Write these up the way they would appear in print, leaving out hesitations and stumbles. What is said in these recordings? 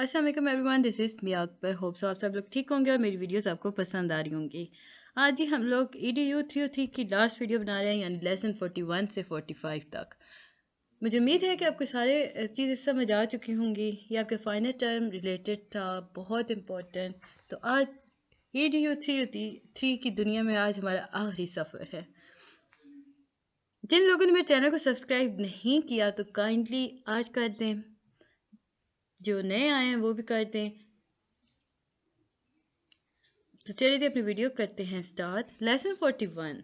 अस्सलाम वालेकुम everyone, this is Miya Akbar. Hope so आप सब लोग ठीक होंगे और मेरी वीडियोस आपको पसंद आ रही होंगी। आज ही हम लोग EDU 303 की लास्ट वीडियो बना रहे हैं, यानी लेसन 41 से 45 तक। मुझे उम्मीद है कि आपको सारे चीज़ें समझ आ चुकी होंगी। ये आपके फाइनल टर्म रिलेटेड था, बहुत इम्पोर्टेंट। तो आज EDU 303 की दुनिया में आज हमारा आखिरी सफ़र है। जिन लोगों ने मेरे चैनल को सब्सक्राइब नहीं किया तो काइंडली आज कर दें, जो नए आए हैं वो भी कर दें। तो चलिए अपनी वीडियो करते हैं स्टार्ट। लेसन 41,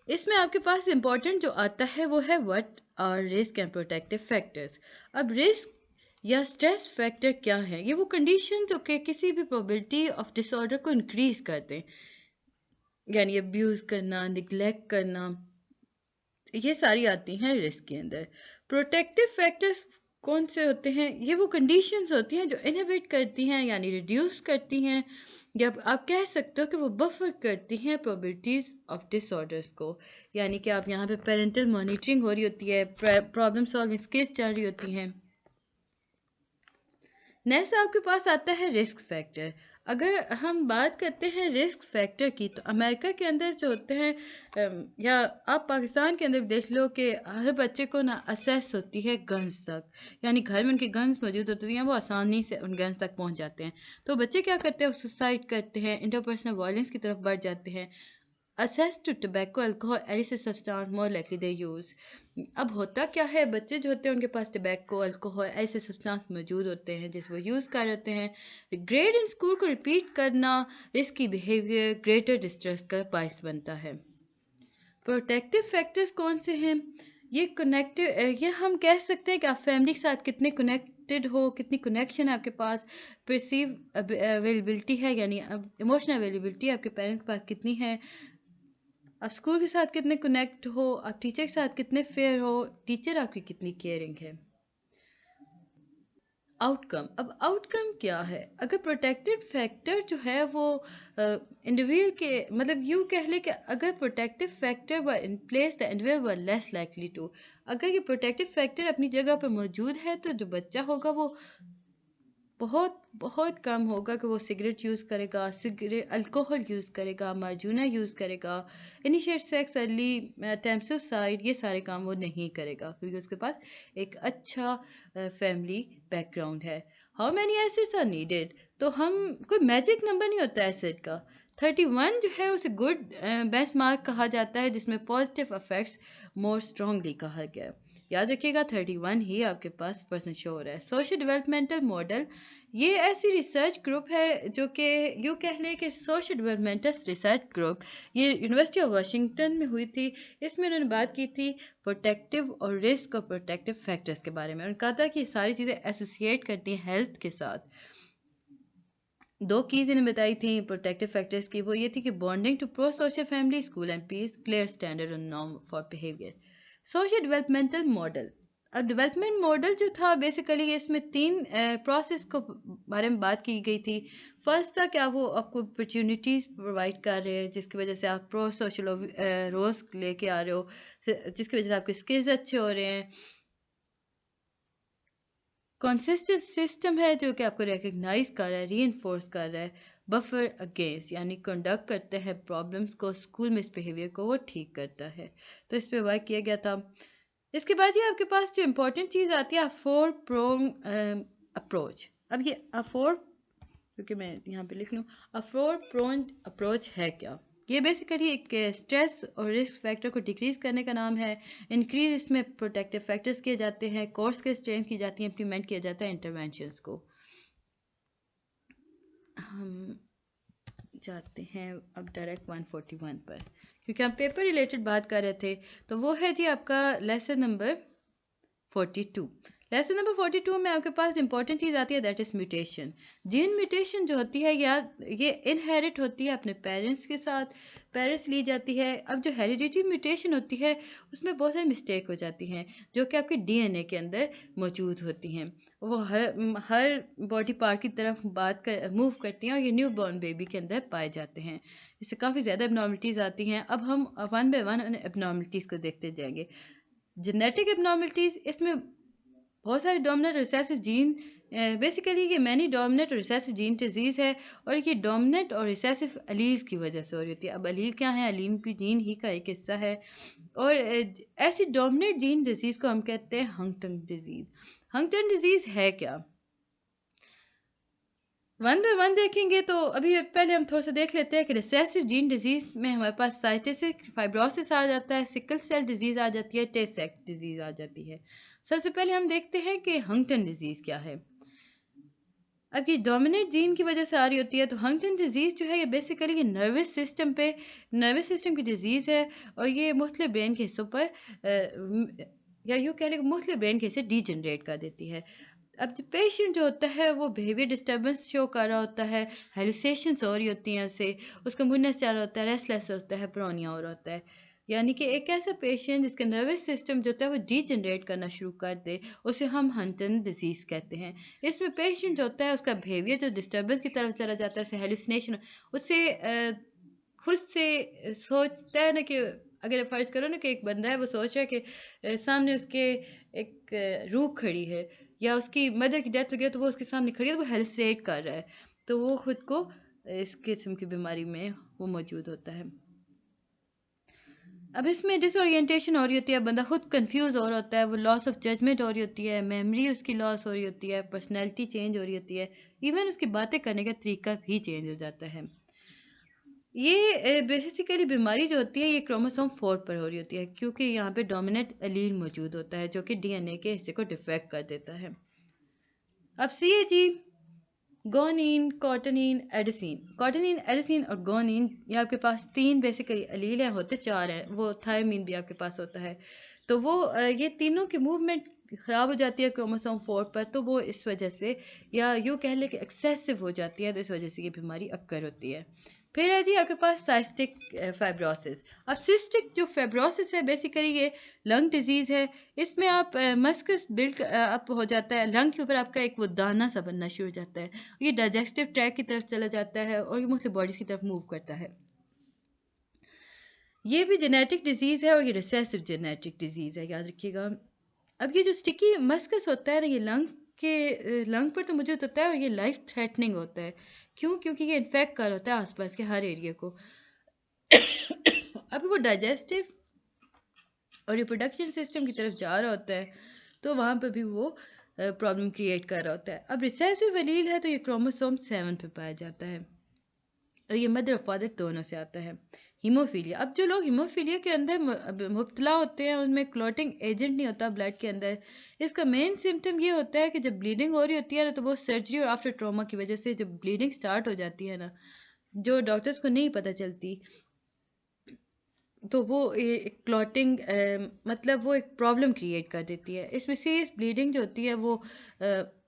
इसमें आपके पास इंपॉर्टेंट जो आता है वो है what are risk and protective factors. अब रिस्क या स्ट्रेस फैक्टर क्या है? ये वो कंडीशन जो कि किसी भी प्रोबेबिलिटी ऑफ डिसऑर्डर को इंक्रीज करते हैं, यानी अब्यूज करना, निगलेक्ट करना, ये सारी आती हैं रिस्क के अंदर। प्रोटेक्टिव फैक्टर्स कौन से होते हैं? ये वो कंडीशंस होती हैं जो इनहिबिट करती हैं, यानी रिड्यूस करती हैं, या आप कह सकते हो कि वो बफर करती हैं प्रोबेबिलिटीज ऑफ डिसऑर्डर्स को। यानी कि आप यहाँ पे पेरेंटल मॉनिटरिंग हो रही होती है, प्रॉब्लम सॉल्विंग स्किल्स चल रही होती हैं। नेक्स्ट आपके पास आता है रिस्क फैक्टर। अगर हम बात करते हैं रिस्क फैक्टर की, तो अमेरिका के अंदर जो होते हैं, या आप पाकिस्तान के अंदर देख लो कि हर बच्चे को ना असेस होती है गन्स तक, यानी घर में उनकी गन्स मौजूद होती हैं, वो आसानी से उन गन्स तक पहुंच जाते हैं। तो बच्चे क्या करते हैं? सुसाइड करते हैं, इंटरपर्सनल वायलेंस की तरफ बढ़ जाते हैं। Access to tobacco, alcohol, illicit substance more likely they use। अब होता क्या है, बच्चे जो होते हैं उनके पास टबैको, अल्कोहल, ऐसे सब्सटेंस मौजूद होते हैं जिस वो यूज़ कर रहे होते हैं। ग्रेड इन स्कूल को रिपीट करना रिस्की बिहेवियर, ग्रेटर डिस्ट्रेस का बायस बनता है। प्रोटेक्टिव फैक्टर्स कौन से हैं? ये ये हम कह सकते हैं कि आप फैमिली के साथ कितने कनेक्टेड हो, कितनी कनेक्शन है आपके पास, परसीव अवेलेबिलिटी है, यानी इमोशनल अवेलेबिलिटी आपके पेरेंट्स के पास कितनी है, आप स्कूल के साथ कितने कनेक्ट हो, आप टीचर के साथ कितने फेयर हो, टीचर आपकी कितनी केयरिंग है। आउटकम, अब आउटकम क्या है? अगर प्रोटेक्टिव फैक्टर जो है वो इंडिविजुअल के मतलब यूँ कह ले कि अगर protective factor were in place the individual were less likely to. अगर ये प्रोटेक्टिव फैक्टर अपनी जगह पर मौजूद है तो जो बच्चा होगा वो बहुत बहुत कम होगा कि वो सिगरेट यूज़ करेगा, सिगरेट अल्कोहल यूज़ करेगा, मार्जूना यूज़ करेगा, initiate sex, early time suicide, ये सारे काम वो नहीं करेगा क्योंकि उसके पास एक अच्छा फैमिली बैकग्राउंड है। How many acids are needed? तो हम कोई मैजिक नंबर नहीं होता एसिड का। 31 जो है उसे गुड बेंच मार्क कहा जाता है, जिसमें पॉजिटिव अफेक्ट्स मोर स्ट्रांगली कहा गया है। याद रखिएगा 31 ही आपके पास पर्सन शो हो रहा है। सोशल डेवलपमेंटल मॉडल, ये ऐसी रिसर्च ग्रुप है जो कि यूँ कह लें कि सोशल डेवलपमेंटल रिसर्च ग्रुप, ये यूनिवर्सिटी ऑफ वाशिंगटन में हुई थी। इसमें उन्होंने बात की थी प्रोटेक्टिव और रिस्क और प्रोटेक्टिव फैक्टर्स के बारे में। उन्होंने कहा था कि ये सारी चीज़ें एसोसिएट करती हैं हेल्थ के साथ। दो कीज इन्हें बताई थी प्रोटेक्टिव फैक्टर्स की, वो ये थी कि bonding to prosocial family, school and peers, clear standard और norm for behaviour. Social developmental model, अब डेवलपमेंट मॉडल जो था बेसिकली इसमें तीन प्रोसेस को बारे में बात की गई थी। फर्स्ट था क्या वो आपको अपॉर्चुनिटीज़ प्रोवाइड कर रहे हैं जिसकी वजह से आप प्रो सोशल रोल्स लेके आ रहे हो, जिसकी वजह से आपके स्किल्स अच्छे हो रहे हैं। कंसिस्टेंट सिस्टम है जो कि आपको रिकग्नाइज कर रहा है, रीइंफोर्स कर रहा है। बफर अगेंस्ट, यानी कंडक्ट करते हैं प्रॉब्लम्स को, स्कूल मिसबिहेवियर को वो ठीक करता है। तो इस पे वर्क किया गया था। इसके बाद ये आपके पास जो इम्पोर्टेंट चीज़ आती है फोर प्रोंग अप्रोच। अब ये फोर, क्योंकि मैं यहाँ पे लिख लूँ, फोर प्रोंग अप्रोच है क्या? ये बेसिकली एक स्ट्रेस और रिस्क फैक्टर को डिक्रीज करने का नाम है। इंक्रीज इसमें प्रोटेक्टिव फैक्टर्स किए जाते हैं, कोर्स के स्ट्रेंथ की जाती है, इम्प्लीमेंट किया जाता है इंटरवेंशंस को। हम जाते हैं अब डायरेक्ट 141 पर, क्योंकि हम पेपर रिलेटेड बात कर रहे थे। तो वो है जी आपका लेसन नंबर 42। लेसन नंबर 42 में आपके पास इंपॉर्टेंट चीज़ आती है, that is mutation. Gene mutation जो होती है या ये इनहेरिट होती है अपने पेरेंट्स के साथ, पेरेंट्स ली जाती है। अब जो हेरिडिटी म्यूटेशन होती है उसमें बहुत सारी मिस्टेक हो जाती हैं जो कि आपके डीएनए के अंदर मौजूद होती हैं। वो हर बॉडी पार्ट की तरफ मूव करती हैं और ये न्यू बॉर्न बेबी के अंदर पाए जाते हैं। इससे काफ़ी ज़्यादा एबनॉर्मलिटीज़ आती हैं। अब हम वन बाय वन उन एबनॉर्मलिटीज़ को देखते जाएंगे। जेनेटिक एबनॉर्मलिटीज़, इसमें बहुत सारे डोमिनेंट और रिसेसिव जीन, बेसिकली ये मैनी डोमिनेंट और रिसेसिव जीन डिजीज़ है, और ये डोमिनेंट और रिसेसिव अलील्स की वजह से हो रही होती है। अब अलील क्या है? अलील भी जीन ही का एक हिस्सा है। और ऐसी डोमिनेंट जीन डिजीज़ को हम कहते हैं हंटिंगटन डिजीज़। हंटिंगटन डिजीज़ है क्या? वन बाय वन देखेंगे तो अभी पहले हम थोड़ा सा देख लेते हैं कि रिसेसिव जीन डिजीज़ में हमारे पास साइटिसिक फाइब्रोसिस आ जाता है, सिकल सेल डिजीज़ आ जाती है, टे सेक्स डिजीज़ आ जाती है। सबसे पहले हम देखते हैं कि हंटिंगटन डिजीज़ क्या है। अब ये डोमिनेंट जीन की वजह से आ रही होती है, तो हंटिंगटन डिजीज़ जो है ये बेसिकली नर्वस सिस्टम की डिजीज़ है, और ये मुख्तलिफ ब्रेन के हिस्सों पर या यूँ कह लें कि मुख्तलिफ ब्रेन के हिस्से डीजनरेट कर देती है। अब जो पेशेंट जो होता है वो बिहेवियर डिस्टर्बेंस शो कर रहा होता है, हेलुसिनेशंस हो रही होती हैं उसे, उसका मूडनेस चाह रहा होता है, रेस्टलेस होता है, प्रोनिया हो रहा होता है। यानी कि एक ऐसा पेशेंट जिसका नर्वस सिस्टम जो होता है वो डीजनरेट करना शुरू कर दे, उसे हम हंटिंगटन डिजीज़ कहते हैं। इसमें पेशेंट जो होता है उसका बिहेवियर जो डिस्टर्बेंस की तरफ चला जाता है, उसे हेलुसिनेशन, उससे खुद से सोचता है ना कि अगर फ़र्ज़ करो ना कि एक बंदा है वो सोच रहा है कि सामने उसके एक रूह खड़ी है, या उसकी मदर की डेथ हो गई तो वो उसके सामने खड़ी है, तो वो हेलुसिनेट कर रहा है, तो वो खुद को इस किस्म की बीमारी में वो मौजूद होता है। अब इसमें डिसोरिएंटेशन हो रही होती है, बंदा खुद कंफ्यूज हो रहा होता है, वो लॉस ऑफ जजमेंट हो रही होती है, मेमोरी उसकी लॉस हो रही होती है, पर्सनैलिटी चेंज हो रही होती है, इवन उसकी बातें करने का तरीका भी चेंज हो जाता है। ये बेसिकली बीमारी जो होती है ये क्रोमोसोम 4 पर हो रही होती है, क्योंकि यहाँ पे डोमिनेंट एलील मौजूद होता है जो कि डीएनए के हिस्से को डिफेक्ट कर देता है। अब सीएजी, गोनिन, कॉटनिन, एडेसिन, कॉटनिन, एडेसिन और गोनिन, ये आपके पास 3 बेसिकली एलील हैं, होते 4 हैं, वो थायमीन भी आपके पास होता है। तो वो ये तीनों की मूवमेंट ख़राब हो जाती है क्रोमोसोम 4 पर, तो वो इस वजह से, या यूँ कह लें कि एक्सेसिव हो जाती है, तो इस वजह से ये बीमारी अक्कर होती है। फिर है जी आपके पास साइस्टिक फाइब्रोसिस। अब सिस्टिक जो फाइब्रोसिस है बेसिकली ये लंग डिजीज़ है। इसमें आप मस्कस बिल्ड अप हो जाता है, लंग के ऊपर आपका एक वो दाना सा बनना शुरू हो जाता है, ये डाइजेस्टिव ट्रैक की तरफ चला जाता है और ये मुख्तलिफ बॉडीज़ की तरफ मूव करता है। ये भी जेनेटिक डिजीज़ है और ये रिसेसिव जेनेटिक डिजीज़ है, याद रखिएगा। अब ये जो स्टिकी मस्कस होता है ना, ये लंग पर तो मौजूद होता है और ये लाइफ थ्रेटनिंग होता है। क्यों? क्योंकि ये इन्फेक्ट कर होता है आसपास के हर एरिया को। अब वो डाइजेस्टिव और रिप्रोडक्शन सिस्टम की तरफ जा रहा होता है, तो वहाँ पर भी वो प्रॉब्लम क्रिएट कर रहा होता है। अब रिसेसिव एलील है तो ये क्रोमोसोम 7 पे पाया जाता है, और ये मदर और फादर दोनों से आता है। हीमोफीलिया, अब जो लोग हीमोफीलिया के अंदर मुब्तला होते हैं उनमें क्लॉटिंग एजेंट नहीं होता ब्लड के अंदर। इसका मेन सिम्टम ये होता है कि जब ब्लीडिंग हो रही होती है ना, तो वो सर्जरी और आफ्टर ट्रॉमा की वजह से जब ब्लीडिंग स्टार्ट हो जाती है ना, जो डॉक्टर्स को नहीं पता चलती, तो वो एक क्लॉटिंग मतलब वो एक प्रॉब्लम क्रिएट कर देती है। इसमें सीरियस ब्लीडिंग जो होती है वो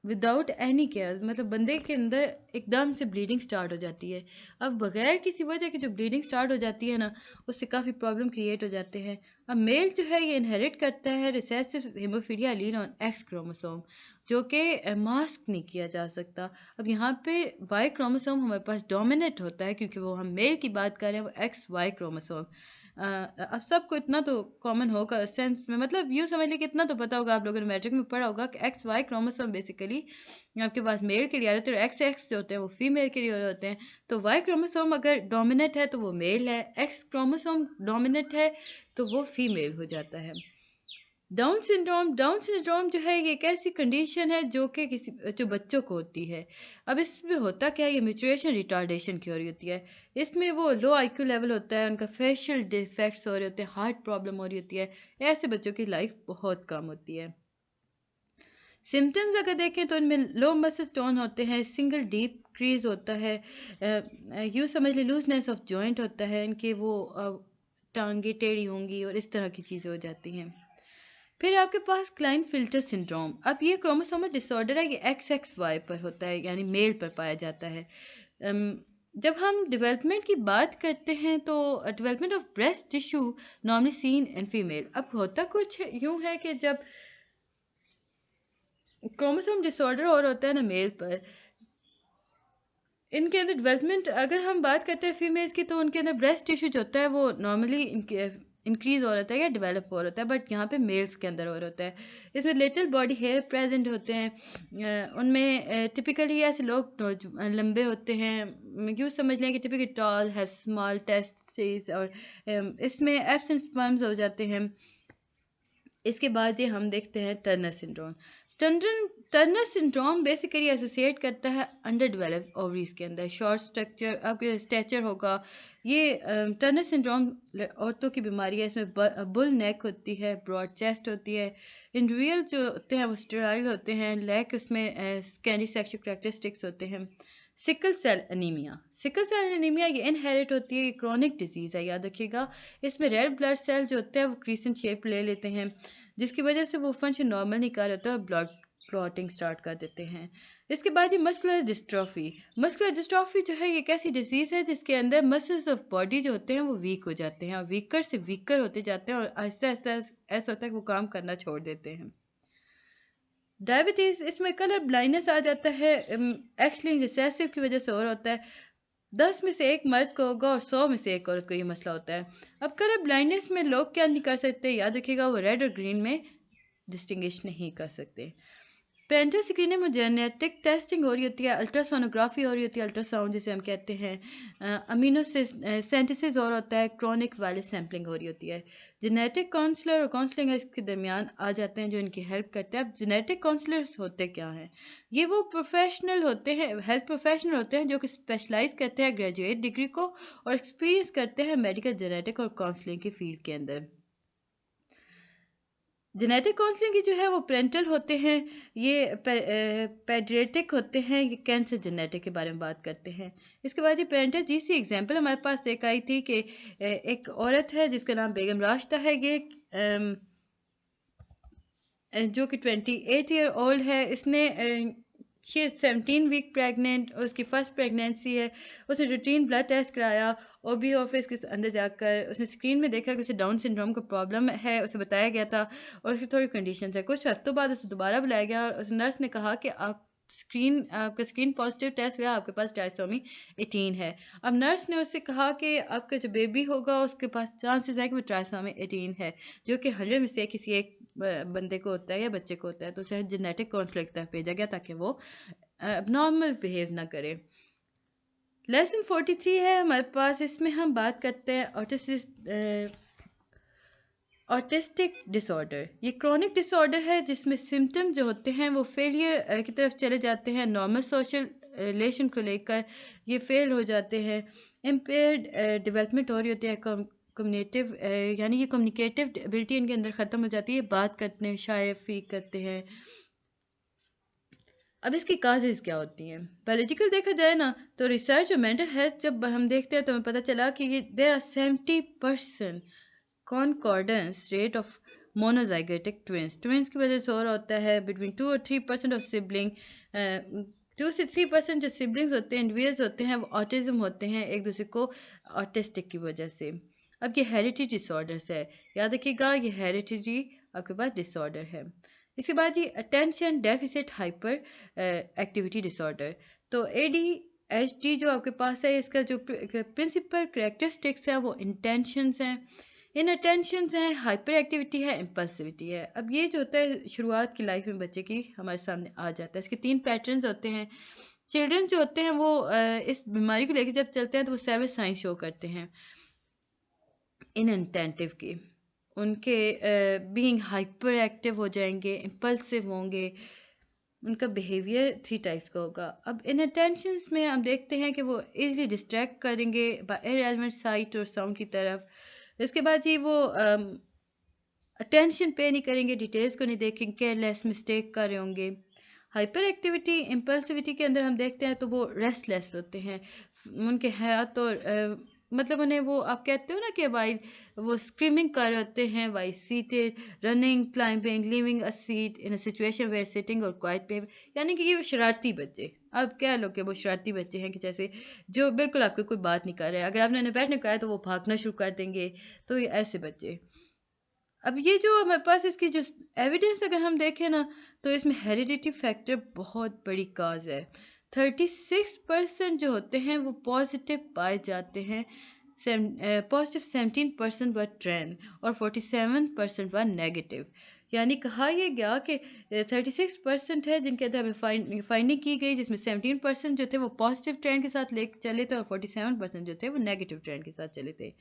विदाउट एनी केयर, मतलब बंदे के अंदर एकदम से ब्लीडिंग स्टार्ट हो जाती है। अब बगैर किसी वजह के जो ब्लीडिंग स्टार्ट हो जाती है ना, उससे काफ़ी प्रॉब्लम क्रिएट हो जाते हैं। अब मेल जो है ये इनहेरिट करता है recessive haemophilia allele on x chromosome, जो कि मास्क नहीं किया जा सकता। अब यहाँ पे वाई क्रोमोसोम हमारे पास डोमिनेट होता है, क्योंकि वो हम मेल की बात कर रहे हैं, वो एक्स वाई क्रोमोसोम। अब सबको इतना तो कॉमन होगा सेंस में, मतलब यूँ समझ लीजिए कि इतना तो पता होगा, आप लोगों ने मैट्रिक में पढ़ा होगा कि एक्स वाई क्रोमोसोम बेसिकली आपके पास मेल के लिए आ रहे हैं, और एक्स एक्स जो होते हैं वो फीमेल के लिए होते हैं। तो वाई क्रोमोसोम अगर डोमिनेट है तो वो मेल है, एक्स क्रोमोसोम डोमिनेट है तो वो फीमेल हो जाता है। डाउन सिंड्रोम जो है ये एक ऐसी कंडीशन है जो कि जो बच्चों को होती है। अब इसमें होता क्या है, ये मैच्योरेशन रिटार्डेशन की हो रही होती है। इसमें वो लो आईक्यू लेवल होता है, उनका फेशियल डिफेक्ट्स हो रहे होते हैं, हार्ट प्रॉब्लम हो रही होती है। ऐसे बच्चों की लाइफ बहुत कम होती है। सिम्टम्स अगर देखें तो इनमें लो मसल टोन होते हैं, सिंगल डीप क्रीज होता है, यूँ समझ लें लूजनेस ऑफ जॉइंट होता है, इनके वो टांगे टेढ़ी होंगी और इस तरह की चीज़ें हो जाती हैं। फिर आपके पास क्लाइनफिल्टर सिंड्रोम। अब ये क्रोमोसोमल डिसऑर्डर है, ये XXY पर होता है, यानी मेल पर पाया जाता है। जब हम डेवलपमेंट की बात करते हैं तो development of breast tissue normally seen in female. अब होता कुछ यूँ है कि जब क्रोमोसोम डिसऑर्डर और होता है ना मेल पर, इनके अंदर डेवलपमेंट अगर हम बात करते हैं फीमेल्स की, तो उनके अंदर ब्रेस्ट टिश्यू जो होता है वो नॉर्मली इनके इंक्रीज हो रहा है या डेवलप हो रहा है, बट यहाँ पे मेल्स के अंदर हो रहा है। इसमें लिटिल बॉडी हेयर प्रेजेंट होते हैं, उनमें टिपिकली ऐसे लोग लंबे होते हैं, यूँ समझ लें कि टिपिकली टॉल है, स्मॉल टेस्टिस, और इसमें एब्सेंट स्पर्म्स हो जाते हैं। इसके बाद ये हम देखते हैं Turner syndrome. Turner syndrome basically associate करता है अंडर डेवलप्ड ओवरीज के अंदर, शॉर्ट स्ट्रक्चर आपके स्टेचर होगा। ये टर्नर सिंड्रोम औरतों की बीमारी है, इसमें बुल नेक होती है, ब्रॉड चेस्ट होती है, इंडिविजुअल जो होते हैं वो स्टेराइल होते हैं, लैक उसमें स्कैंडी सेक्सुअल करैक्टरिस्टिक्स होते हैं। सिकल सेल एनीमिया ये इनहेरिट होती है, ये क्रॉनिक डिजीज़ है, याद रखिएगा। इसमें रेड ब्लड सेल जो होते हैं वो क्रीसेंट शेप ले लेते हैं, जिसकी वजह से वो फंक्शन नॉर्मल नहीं कर होता और ब्लड क्लॉटिंग स्टार्ट कर देते हैं। इसके बाद ये मस्कुलर डिस्ट्रॉफी जो है ये एक ऐसी डिजीज़ है जिसके अंदर मसल्स ऑफ बॉडी जो होते हैं वो वीक हो जाते हैं, और वीकर से वीकर होते जाते हैं, और आहिस्ता आहिस्ता ऐसा होता है कि वो काम करना छोड़ देते हैं। डायबिटीज़, इसमें कलर ब्लाइंडनेस आ जाता है, एक्स लिंक्ड रिसेसिव की वजह से और होता है। 10 में से एक मर्द को होगा और 100 में से एक औरत को ये मसला होता है। अब कलर ब्लाइंडनेस में लोग क्या नहीं कर सकते, याद रखिएगा, वो रेड और ग्रीन में डिस्टिंग्विश नहीं कर सकते। पेरेंटल स्क्रीनिंग में जेनेटिक टेस्टिंग हो रही होती है, अल्ट्रासोनोग्राफी हो रही होती है, अल्ट्रासाउंड जिसे हम कहते हैं, अमीनो सेंथिसिस और होता है, क्रॉनिक वायरस सैम्पलिंग हो रही होती है। जेनेटिक काउंसलर और काउंसलिंग इसके दरमियान आ जाते हैं जो इनकी हेल्प करते हैं। अब जेनेटिक काउंसलर्स होते क्या हैं? ये वो प्रोफेशनल होते हैं, हेल्थ प्रोफेशनल होते हैं जो कि स्पेशलाइज करते हैं ग्रेजुएट डिग्री को और एक्सपीरियंस करते हैं मेडिकल जेनेटिक और काउंसलिंग की फील्ड के अंदर। जेनेटिक काउंसलिंग की जो है वो पेरेंटल होते हैं, ये पेडियाट्रिक होते हैं, ये कैंसर जेनेटिक के बारे में बात करते हैं। इसके बाद ये पेरेंटल जीसी एग्जांपल हमारे पास एक आई थी कि एक औरत है जिसका नाम बेगम राशिदा है, ये जो कि 28 ईयर ओल्ड है। इसने शी 17 वीक प्रेग्नेंट और उसकी फर्स्ट प्रेगनेंसी है। उसने रूटीन ब्लड टेस्ट कराया, ओबी ऑफिस के अंदर जाकर उसने स्क्रीन में देखा कि उसे डाउन सिंड्रोम का प्रॉब्लम है, उसे बताया गया था और उसकी थोड़ी कंडीशन है। कुछ हफ्तों बाद उसे दोबारा बुलाया गया और उस नर्स ने कहा कि आपका स्क्रीन पॉजिटिव टेस्ट हुआ, आपके पास ट्राइसोमी 18 है। अब नर्स ने उससे कहा कि आपका जो बेबी होगा उसके पास चांसेस है कि वो ट्राइसोमी 18 है, जो कि 100 में से किसी एक बंदे को होता है या बच्चे को होता है। तो उसे जेनेटिक काउंसलर की तरफ भेजा गया ताकि वो नॉर्मल बिहेव ना करे। लेसन 43 है हमारे पास, इसमें हम बात करते हैं ऑटिस्टिक डिसऑर्डर। ये क्रॉनिक डिसऑर्डर है जिसमें सिम्टम जो होते हैं वो फेलियर की तरफ चले जाते हैं, नॉर्मल सोशल रिलेशन को लेकर ये फेल हो जाते हैं, इम्पेयर्ड डेवलपमेंट हो रही होती है, कम्युनिकेटिव यानी ये कम्युनिकेटिव एबिलिटी इनके अंदर ख़त्म हो जाती है, बात करते हैं, शायद फीक करते हैं। अब इसकी काजेज़ क्या होती हैं? बायोलॉजिकल देखा जाए ना तो रिसर्च और मेंटल हेल्थ जब हम देखते हैं तो हमें पता चला कि ये there are 70% concordance rate of monozygotic twins की वजह से हो रहा होता है। बिटवीन 2 और 3% ऑफ सिबलिंग 2 से 3% जो सिबलिंग्स होते हैं, इंडिविजुअल्स होते हैं, वो ऑटिज्म होते हैं एक दूसरे को ऑटिस्टिक की वजह से। अब ये हेरिडिटी डिसऑर्डर्स है, याद रखिएगा ये हेरिडिटी आपके पास डिसऑर्डर है। इसके बाद ये attention deficit hyper activity disorder. तो ADHD जो आपके पास है, इसका जो प्रिंसिपल करेक्टरिस्टिक्स है वो इंटेंशंस हैं, इनअटेंशंस हैं, हाइपर एक्टिविटी है, इम्पल्सिविटी है। अब ये जो होता है शुरुआत की लाइफ में बच्चे की हमारे सामने आ जाता है। इसके 3 पैटर्न्स होते हैं। चिल्ड्रन जो होते हैं वो इस बीमारी को लेकर जब चलते हैं तो वो सेवन साइंस शो करते हैं इनअटेंटिव की, उनके बीइंग हाइपर एक्टिव हो जाएंगे, इम्पल्सिव होंगे, उनका बिहेवियर 3 टाइप्स का होगा। अब इनअटेंशंस में हम देखते हैं कि वो इजीली डिस्ट्रैक्ट करेंगे बाय इररेलेवेंट साइट और साउंड की तरफ। इसके बाद जी वो अटेंशन पे नहीं करेंगे, डिटेल्स को नहीं देखेंगे, केयरलेस मिस्टेक कर रहे होंगे। हाइपर एक्टिविटी इम्पल्सिविटी के अंदर हम देखते हैं तो वो रेस्टलेस होते हैं, उनके हाथ और मतलब उन्हें वो आप कहते हो ना कि वाइल वो स्क्रीमिंग कर रहे होते हैं, while seated, running, climbing, leaving a seat in a situation where sitting और क्वाइट पे, यानी कि ये शरारती बच्चे। अब क्या लोग के वो शरारती बच्चे हैं कि जैसे जो बिल्कुल आपको कोई बात नहीं कर रहे, अगर आपने उन्हें बैठने को कहा तो वो भागना शुरू कर देंगे। तो ये ऐसे बच्चे। अब ये जो हमारे पास इसकी जो एविडेंस अगर हम देखें ना तो इसमें हेरिडिटी फैक्टर बहुत बड़ी काज है। 36% जो होते हैं वो पॉजिटिव पाए जाते हैं पॉजिटिव 17% व ट्रेंड और 47% व नेगेटिव। यानी कहा यह गया कि 36% है जिनके अंदर हमें फाइंडिंग की गई, जिसमें 17% जो थे वो पॉजिटिव ट्रेंड के साथ ले चले थे और 47% जो थे वो नेगेटिव ट्रेंड के साथ चले थे।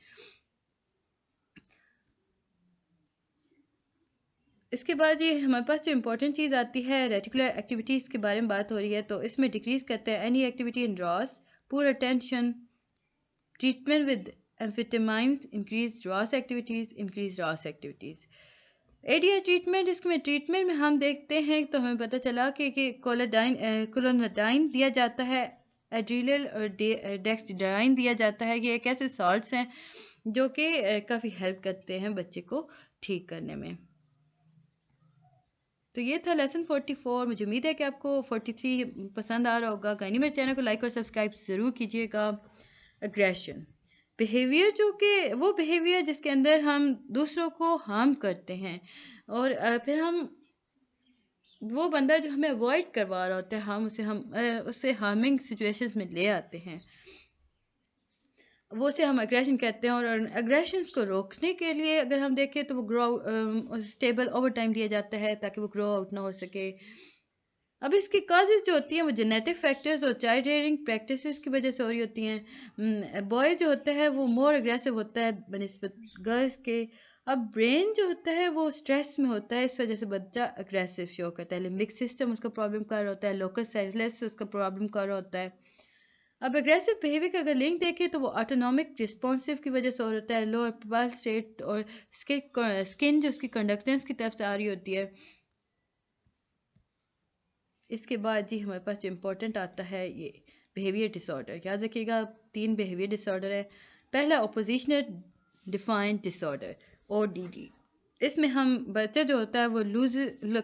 इसके बाद ये हमारे पास जो इंपॉर्टेंट चीज़ आती है रेटिकुलर एक्टिविटीज़ के बारे में बात हो रही है, तो इसमें डिक्रीज करते हैं any activity in RAS, poor attention, treatment with amphetamines, increase RAS activities, increase RAS activities. ADH treatment, इसमें ट्रीटमेंट में हम देखते हैं तो हमें पता चला कि क्लोनाडाइन दिया जाता है, एड्रिनल और डेक्सट्राडाइन दिया जाता है। ये एक ऐसे सॉल्ट्स हैं जो कि काफ़ी हेल्प करते हैं बच्चे को ठीक करने में। तो ये था लेसन 44। मुझे उम्मीद है कि आपको 43 पसंद आ रहा होगा। कहीं मेरे चैनल को लाइक और सब्सक्राइब ज़रूर कीजिएगा। एग्रेशन बिहेवियर, जो कि वो बिहेवियर जिसके अंदर हम दूसरों को हार्म करते हैं और फिर हम वो बंदा जो हमें अवॉइड करवा रहा होता है हम उससे हार्मिंग सिचुएशंस में ले आते हैं, वो से हम एग्रेशन कहते हैं। और एग्रेशंस को रोकने के लिए अगर हम देखें तो वो ग्रो स्टेबल ओवर टाइम दिया जाता है ताकि वो ग्रो आउट ना हो सके। अब इसकी काजेज जो होती हैं वो जेनेटिक फैक्टर्स और चाइल्ड रेयरिंग प्रैक्टिसेस की वजह से हो रही होती हैं। बॉय जो होता है वो मोर एग्रेसिव होता है बनिस्बत गर्ल्स के। अब ब्रेन जो होता है वो स्ट्रेस में होता है, इस वजह से बच्चा एग्रेसिव शो करता है। लिम्बिक सिस्टम उसका प्रॉब्लम कर रहा होता है, लोकस सेरेब्रस उसका प्रॉब्लम कर रहा होता है। अब एग्रेसिव बिहेवियर का अगर लिंक देखें तो वो ऑटोनॉमिक रिस्पॉन्सिव की वजह से हो रहा है, लोअर पल्स स्टेट और स्किन जो उसकी कंडक्टेंस की तरफ से आ रही होती है। इसके बाद जी हमारे पास जो इम्पोर्टेंट आता है ये बिहेवियर डिसऑर्डर। याद रखिएगा 3 बिहेवियर डिसऑर्डर है। पहला ऑपोजिशनल डिफाइंड डिसऑर्डर ODD। इसमें हम बच्चा जो होता है वो लूज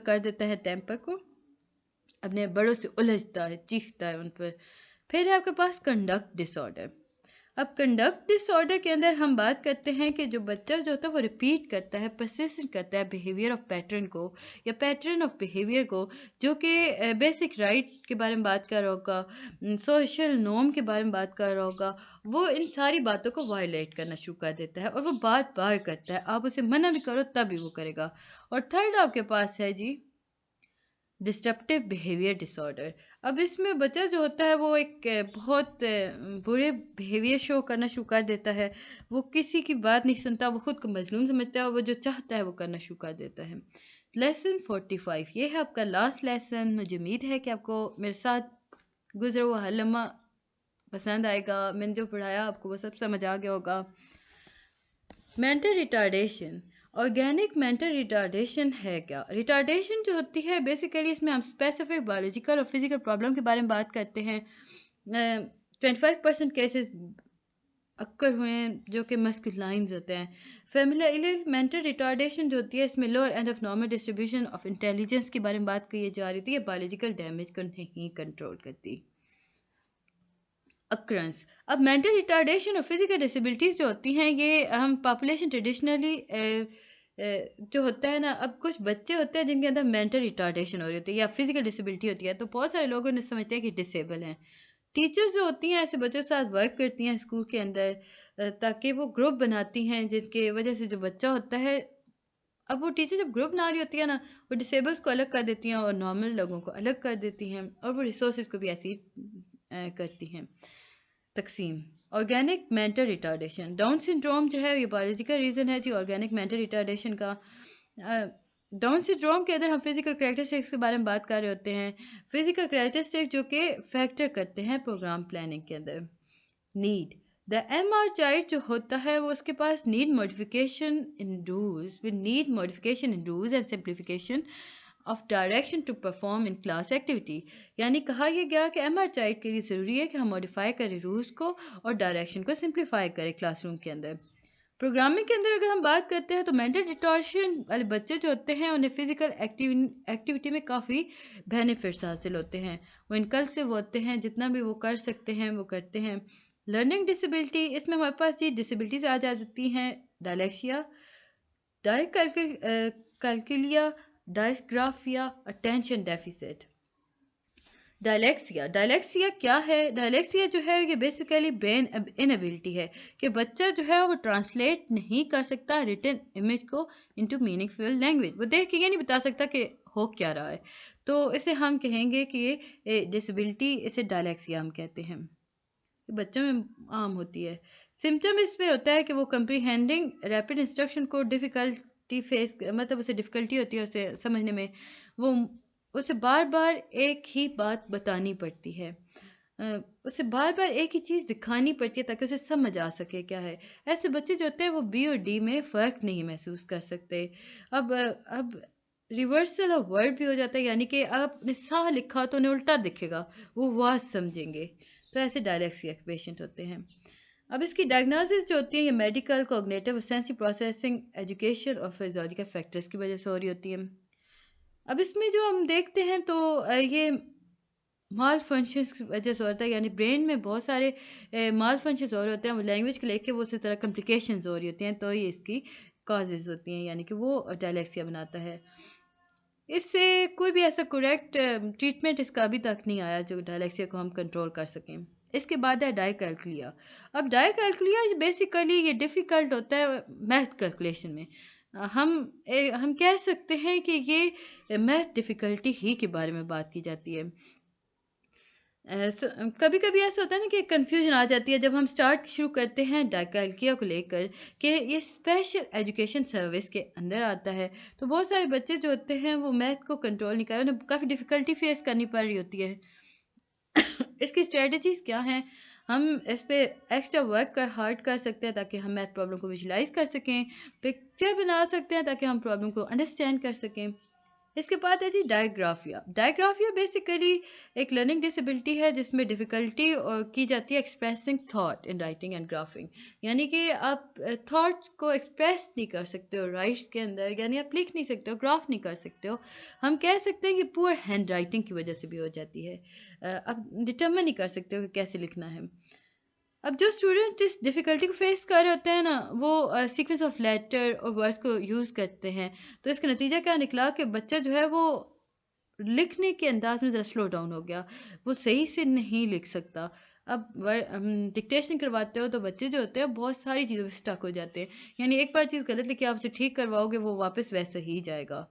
कर देता है टेम्पर को, अपने बड़ों से उलझता है, चीखता है उन पर। फिर है आपके पास कंडक्ट डिसऑर्डर। अब कंडक्ट डिसऑर्डर के अंदर हम बात करते हैं कि जो बच्चा जो होता है वो रिपीट करता है, परसिस्टेंट करता है बिहेवियर ऑफ पैटर्न को या पैटर्न ऑफ बिहेवियर को, जो कि बेसिक राइट के बारे में बात कर रहा होगा, सोशल नॉर्म के बारे में बात कर रहा होगा, वो इन सारी बातों को वायलेट करना शुरू कर देता है और वो बार बार करता है। आप उसे मना भी करो तब भी वो करेगा। और थर्ड आपके पास है जी डिस्ट्रप्टिव बिहेवियर डिसऑर्डर। अब इसमें बच्चा जो होता है वो एक बहुत बुरे बिहेवियर शो करना शुरू कर देता है। वो किसी की बात नहीं सुनता, वो खुद को मजलूम समझता है और वो जो चाहता है वो करना शुरू कर देता है। लेसन 45 ये है आपका लास्ट लेसन। मुझे उम्मीद है कि आपको मेरे साथ गुजरा हुआ हर लम्हा पसंद आएगा। मैंने जो पढ़ाया आपको वो सब समझ आ गया होगा। Mental retardation, organic mental retardation है क्या? रिटार्डेशन जो होती है बेसिकली इसमें हम स्पेसिफिक बायोलॉजिकल और फिजिकल प्रॉब्लम के बारे में बात करते हैं। 25% केसेस अक्कर हुए हैं जो कि मस्कुलाइन्स होते हैं। फैमिलियल मेंटल रिटार्डेशन जो होती है इसमें lower end of normal distribution of intelligence के बारे में बात की जा रही थी। ये बायोलॉजिकल डैमेज को नहीं कंट्रोल करती। अक्रंस, अब मेंटल रिटार्डेशन और फिजिकल डिसेबिलिटीज़ जो होती हैं ये हम पॉपुलेशन ट्रेडिशनली जो होता है ना, अब कुछ बच्चे होते हैं जिनके अंदर मेंटल रिटार्डेशन हो रही होती है या फिजिकल डिसेबिलिटी होती है, तो बहुत सारे लोग उन्हें समझते हैं कि डिसेबल हैं। टीचर्स जो होती हैं ऐसे बच्चों के साथ वर्क करती हैं स्कूल के अंदर, ताकि वो ग्रुप बनाती हैं जिनके वजह से जो बच्चा होता है, अब वो टीचर जब ग्रुप बना रही होती है ना, वो डिसेबल्स को अलग कर देती हैं और नॉर्मल लोगों को अलग कर देती हैं, और वो रिसोर्सेज को भी ऐसे ही करती हैं तकसीम। Organic mental retardation, down syndrome जो है ये बायोलॉजिकल रीज़न है जी ऑर्गेनिक मेंटल रिटार्डेशन का। डाउन सिंड्रोम के अंदर हम फिजिकल कैरेक्टरिस्टिक्स के बारे में बात कर रहे होते हैं। फिजिकल कैरेक्टरिस्टिक्स जो कि फैक्टर करते हैं प्रोग्राम प्लानिंग के अंदर। नीड, द MR चाइल्ड जो होता है वो उसके पास need modification in rules, with need modification in rules and simplification of direction to perform in class activity. यानी कहा यह गया कि MR चाइल्ड के लिए ज़रूरी है कि हम मॉडिफाई करें रूल्स को और डायरेक्शन को सिंप्लीफाई करें क्लासरूम के अंदर। प्रोग्रामिंग के अंदर अगर हम बात करते हैं तो मेंटल डिटॉर्शन वाले बच्चे जो होते हैं उन्हें फिजिकल एक्टिविटी में काफ़ी बेनिफिट्स हासिल होते हैं। वो इनकल्सिव होते हैं, जितना भी वो कर सकते हैं वो करते हैं। लर्निंग डिसेबिलिटी, इसमें हमारे पास जी डिसेबिलिटीज आ जाती हैं। Dyslexia, dyscalculia, dysgraphia, attention deficit. Dyslexia क्या है? डायलेक्सिया जो है ये बेसिकली ब्रेन इनएबिलिटी है कि बच्चा जो है वो ट्रांसलेट नहीं कर सकता रिटन इमेज को इनटू मीनिंगफुल लैंग्वेज। वो देख के ये नहीं बता सकता कि हो क्या रहा है। तो इसे हम कहेंगे कि ये डिसेबिलिटी, इसे डायलेक्सिया हम कहते हैं। बच्चों में आम होती है। सिम्टम इसमें होता है कि वो कंप्रीहेंडिंग रैपिड इंस्ट्रक्शन को डिफ़िकल्टी फेस, मतलब उसे डिफ़िकल्टी होती है उसे समझने में। वो उसे बार बार एक ही बात बतानी पड़ती है, उसे बार बार एक ही चीज़ दिखानी पड़ती है ताकि उसे समझ आ सके क्या है। ऐसे बच्चे जो होते हैं वो बी और डी में फ़र्क नहीं महसूस कर सकते। अब रिवर्सल ऑफ वर्ड भी हो जाता है, यानी कि आपने सा लिखा तो उन्हें उल्टा दिखेगा, वो वाह समझेंगे। तो ऐसे डायलेक्सिया के पेशेंट होते हैं। अब इसकी डायग्नोसिस जो होती है ये medical, cognitive, sensory processing, education और फिजियोलॉजिकल फैक्टर्स की वजह से हो रही होती है। अब इसमें जो हम देखते हैं तो ये माल फंक्शंस की वजह से होता है, यानी ब्रेन में बहुत सारे माल फंक्शंस हो रहे होते हैं, वो लैंग्वेज को लेके वो उसी तरह कॉम्प्लिकेशंस हो रही होती हैं, तो ये इसकी कॉजेज़ होती हैं, यानी कि वो डायलेक्सिया बनाता है। इससे कोई भी ऐसा करेक्ट ट्रीटमेंट इसका अभी तक नहीं आया जो डायलेक्सिया को हम कंट्रोल कर सकें। इसके बाद है डायकैल्कुलिया। अब डायकैल्कुलिया बेसिकली ये डिफ़िकल्ट होता है मैथ कैलकुलेशन में। हम कह सकते हैं कि ये मैथ डिफ़िकल्टी ही के बारे में बात की जाती है। कभी कभी ऐसा होता है ना कि कंफ्यूजन आ जाती है जब हम स्टार्ट शुरू करते हैं डायकैल्किया को लेकर कि ये स्पेशल एजुकेशन सर्विस के अंदर आता है। तो बहुत सारे बच्चे जो होते हैं वो मैथ को कंट्रोल नहीं कर रहे, उन्हें काफ़ी डिफ़िकल्टी फेस करनी पड़ रही होती है। इसकी स्ट्रेटजीज क्या हैं? हम इस पे एक्स्ट्रा वर्क कर हार्ड कर सकते हैं ताकि हम मैथ प्रॉब्लम को विजुलाइज कर सकें, पिक्चर बना सकते हैं ताकि हम प्रॉब्लम को अंडरस्टैंड कर सकें। इसके बाद है जी डायग्राफिया। डायग्राफिया बेसिकली एक लर्निंग डिसेबिलिटी है जिसमें डिफ़िकल्टी की जाती है expressing thought in writing and graphic, यानी कि आप थॉट्स को एक्सप्रेस नहीं कर सकते हो राइट्स के अंदर, यानी आप लिख नहीं सकते हो, ग्राफ नहीं कर सकते हो। हम कह सकते हैं कि पुअर हैंड राइटिंग की वजह से भी हो जाती है। आप डिटर्मिन नहीं कर सकते हो कि कैसे लिखना है। अब जो स्टूडेंट इस डिफ़िकल्टी को फेस कर रहे होते हैं ना, वो सीक्वेंस ऑफ लेटर और वर्ड्स को यूज़ करते हैं। तो इसका नतीजा क्या निकला कि बच्चा जो है वो लिखने के अंदाज में ज़रा स्लो डाउन हो गया, वो सही से नहीं लिख सकता। अब डिक्टेशन करवाते हो तो बच्चे जो होते हैं बहुत सारी चीज़ों में स्टक हो जाते हैं, यानी एक बार चीज़ गलत लिखी आप उसे ठीक करवाओगे वो वापस वैसा ही जाएगा।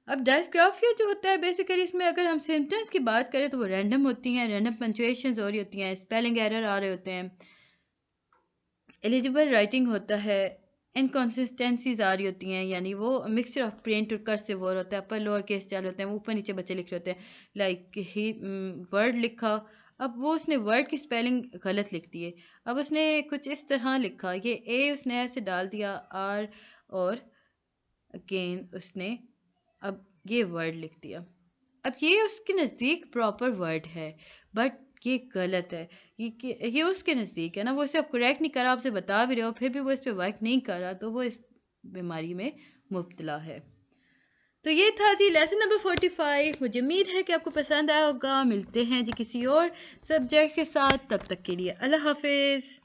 अब डायस्ग्राफिया जो होता है बेसिकली इसमें अगर हम सिम्टम्स की बात करें तो वो रैंडम होती हैं, रैंडम पंचुएशंस हो रही होती हैं, स्पेलिंग एरर आ रहे होते हैं, एलिजिबल राइटिंग होता है, इनकॉन्सिस्टेंसीज आ रही होती हैं, यानी वो मिक्सचर ऑफ प्रिंट और कर्सिव वर्ड होता है, अपर लोअर केस चल होते हैं, ऊपर नीचे बच्चे लिख रहे होते हैं। लाइक ही वर्ड लिखा, अब वो उसने वर्ड की स्पेलिंग गलत लिख दी है। अब उसने कुछ इस तरह लिखा, ये ए उसने ऐसे डाल दिया आर, और अगेन उसने अब ये वर्ड लिख दिया। अब ये उसके नज़दीक प्रॉपर वर्ड है बट ये गलत है। ये उसके नज़दीक है ना, वो इसे अब करेक्ट नहीं करा, आपसे बता भी रहे हो फिर भी वो इस पे वर्क नहीं कर रहा, तो वो इस बीमारी में मुब्तला है। तो ये था जी लेसन नंबर 45। मुझे उम्मीद है कि आपको पसंद आया होगा। मिलते हैं जी किसी और सब्जेक्ट के साथ, तब तक के लिए अल्लाह हाफिज़।